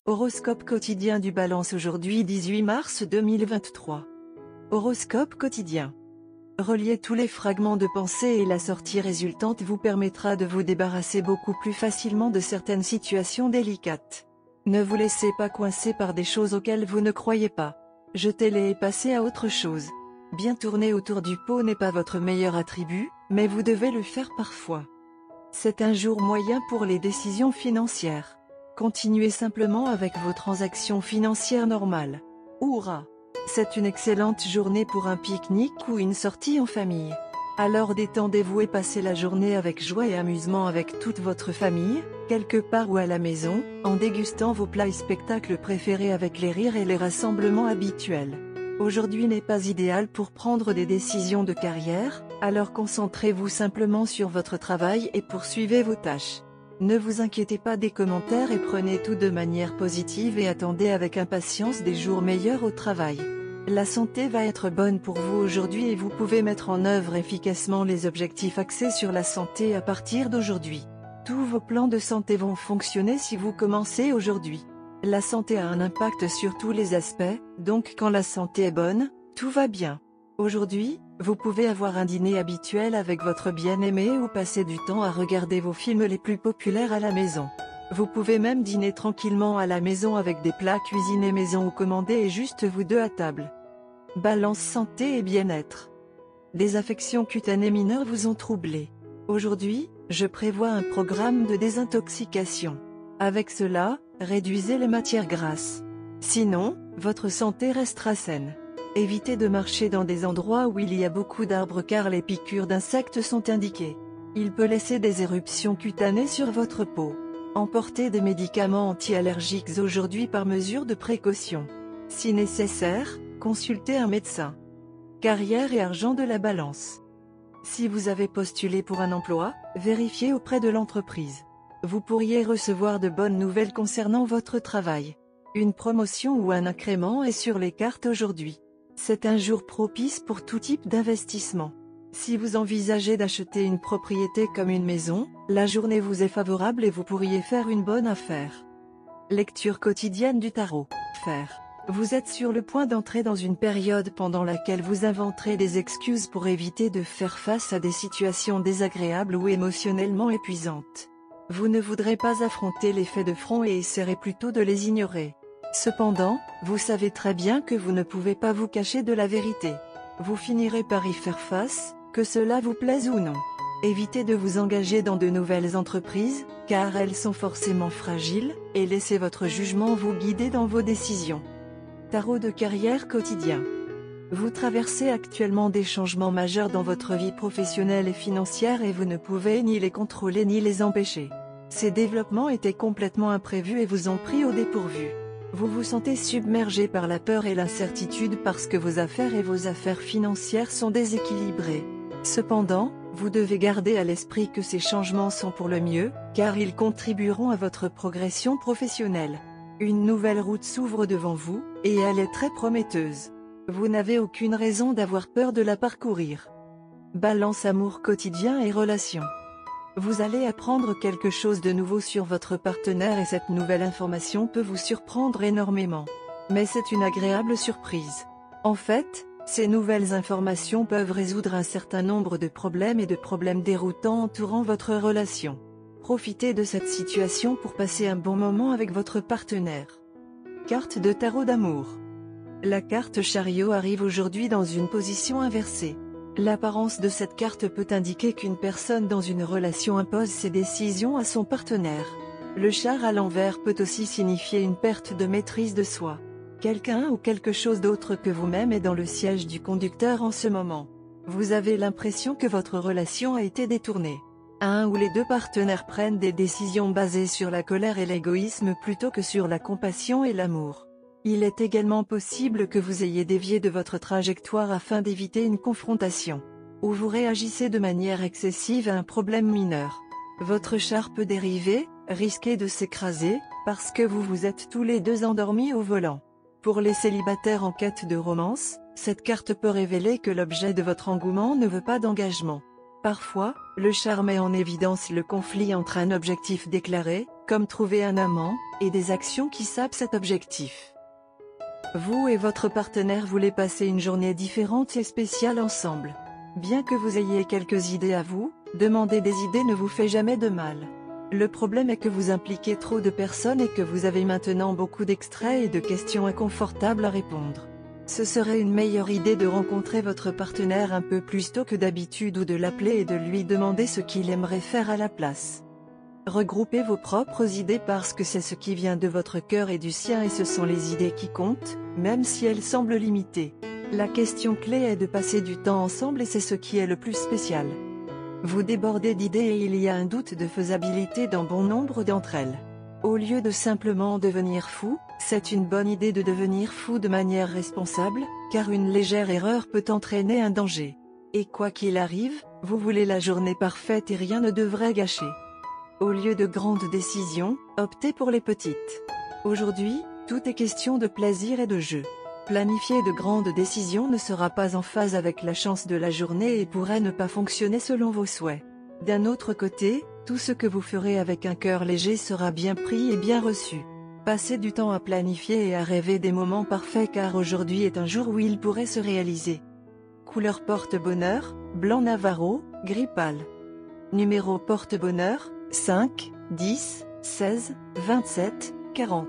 Horoscope quotidien du Balance aujourd'hui 18 mars 2023. Horoscope quotidien. Relier tous les fragments de pensée et la sortie résultante vous permettra de vous débarrasser beaucoup plus facilement de certaines situations délicates. Ne vous laissez pas coincer par des choses auxquelles vous ne croyez pas. Jetez-les et passez à autre chose. Bien tourner autour du pot n'est pas votre meilleur attribut, mais vous devez le faire parfois. C'est un jour moyen pour les décisions financières. Continuez simplement avec vos transactions financières normales. Hourra! C'est une excellente journée pour un pique-nique ou une sortie en famille. Alors détendez-vous et passez la journée avec joie et amusement avec toute votre famille, quelque part ou à la maison, en dégustant vos plats et spectacles préférés avec les rires et les rassemblements habituels. Aujourd'hui n'est pas idéal pour prendre des décisions de carrière, alors concentrez-vous simplement sur votre travail et poursuivez vos tâches. Ne vous inquiétez pas des commentaires et prenez tout de manière positive et attendez avec impatience des jours meilleurs au travail. La santé va être bonne pour vous aujourd'hui et vous pouvez mettre en œuvre efficacement les objectifs axés sur la santé à partir d'aujourd'hui. Tous vos plans de santé vont fonctionner si vous commencez aujourd'hui. La santé a un impact sur tous les aspects, donc quand la santé est bonne, tout va bien. Aujourd'hui, vous pouvez avoir un dîner habituel avec votre bien-aimé ou passer du temps à regarder vos films les plus populaires à la maison. Vous pouvez même dîner tranquillement à la maison avec des plats cuisinés maison ou commandés et juste vous deux à table. Balance santé et bien-être. Des affections cutanées mineures vous ont troublé. Aujourd'hui, je prévois un programme de désintoxication. Avec cela, réduisez les matières grasses. Sinon, votre santé restera saine. Évitez de marcher dans des endroits où il y a beaucoup d'arbres car les piqûres d'insectes sont indiquées. Il peut laisser des éruptions cutanées sur votre peau. Emportez des médicaments anti-allergiques aujourd'hui par mesure de précaution. Si nécessaire, consultez un médecin. Carrière et argent de la balance. Si vous avez postulé pour un emploi, vérifiez auprès de l'entreprise. Vous pourriez recevoir de bonnes nouvelles concernant votre travail. Une promotion ou un incrément est sur les cartes aujourd'hui. C'est un jour propice pour tout type d'investissement. Si vous envisagez d'acheter une propriété comme une maison, la journée vous est favorable et vous pourriez faire une bonne affaire. Lecture quotidienne du tarot. Faire. Vous êtes sur le point d'entrer dans une période pendant laquelle vous inventerez des excuses pour éviter de faire face à des situations désagréables ou émotionnellement épuisantes. Vous ne voudrez pas affronter les faits de front et essaierez plutôt de les ignorer. Cependant, vous savez très bien que vous ne pouvez pas vous cacher de la vérité. Vous finirez par y faire face, que cela vous plaise ou non. Évitez de vous engager dans de nouvelles entreprises, car elles sont forcément fragiles, et laissez votre jugement vous guider dans vos décisions. Tarot de carrière quotidien. Vous traversez actuellement des changements majeurs dans votre vie professionnelle et financière et vous ne pouvez ni les contrôler ni les empêcher. Ces développements étaient complètement imprévus et vous ont pris au dépourvu. Vous vous sentez submergé par la peur et l'incertitude parce que vos affaires financières sont déséquilibrées. Cependant, vous devez garder à l'esprit que ces changements sont pour le mieux, car ils contribueront à votre progression professionnelle. Une nouvelle route s'ouvre devant vous, et elle est très prometteuse. Vous n'avez aucune raison d'avoir peur de la parcourir. Balance amour quotidien et relations. Vous allez apprendre quelque chose de nouveau sur votre partenaire et cette nouvelle information peut vous surprendre énormément. Mais c'est une agréable surprise. En fait, ces nouvelles informations peuvent résoudre un certain nombre de problèmes et de problèmes déroutants entourant votre relation. Profitez de cette situation pour passer un bon moment avec votre partenaire. Carte de tarot d'amour. La carte chariot arrive aujourd'hui dans une position inversée. L'apparence de cette carte peut indiquer qu'une personne dans une relation impose ses décisions à son partenaire. Le char à l'envers peut aussi signifier une perte de maîtrise de soi. Quelqu'un ou quelque chose d'autre que vous-même est dans le siège du conducteur en ce moment. Vous avez l'impression que votre relation a été détournée. Un ou les deux partenaires prennent des décisions basées sur la colère et l'égoïsme plutôt que sur la compassion et l'amour. Il est également possible que vous ayez dévié de votre trajectoire afin d'éviter une confrontation. Ou vous réagissez de manière excessive à un problème mineur. Votre char peut dériver, risquer de s'écraser, parce que vous vous êtes tous les deux endormis au volant. Pour les célibataires en quête de romance, cette carte peut révéler que l'objet de votre engouement ne veut pas d'engagement. Parfois, le charme met en évidence le conflit entre un objectif déclaré, comme trouver un amant, et des actions qui sapent cet objectif. Vous et votre partenaire voulez passer une journée différente et spéciale ensemble. Bien que vous ayez quelques idées à vous, demander des idées ne vous fait jamais de mal. Le problème est que vous impliquez trop de personnes et que vous avez maintenant beaucoup d'extraits et de questions inconfortables à répondre. Ce serait une meilleure idée de rencontrer votre partenaire un peu plus tôt que d'habitude ou de l'appeler et de lui demander ce qu'il aimerait faire à la place. Regroupez vos propres idées parce que c'est ce qui vient de votre cœur et du sien et ce sont les idées qui comptent, même si elles semblent limitées. La question clé est de passer du temps ensemble et c'est ce qui est le plus spécial. Vous débordez d'idées et il y a un doute de faisabilité dans bon nombre d'entre elles. Au lieu de simplement devenir fou, c'est une bonne idée de devenir fou de manière responsable, car une légère erreur peut entraîner un danger. Et quoi qu'il arrive, vous voulez la journée parfaite et rien ne devrait gâcher. Au lieu de grandes décisions, optez pour les petites. Aujourd'hui, tout est question de plaisir et de jeu. Planifier de grandes décisions ne sera pas en phase avec la chance de la journée et pourrait ne pas fonctionner selon vos souhaits. D'un autre côté, tout ce que vous ferez avec un cœur léger sera bien pris et bien reçu. Passez du temps à planifier et à rêver des moments parfaits car aujourd'hui est un jour où ils pourraient se réaliser. Couleur porte-bonheur, blanc Navarro, gris pâle. Numéro porte-bonheur, 5, 10, 16, 27, 40.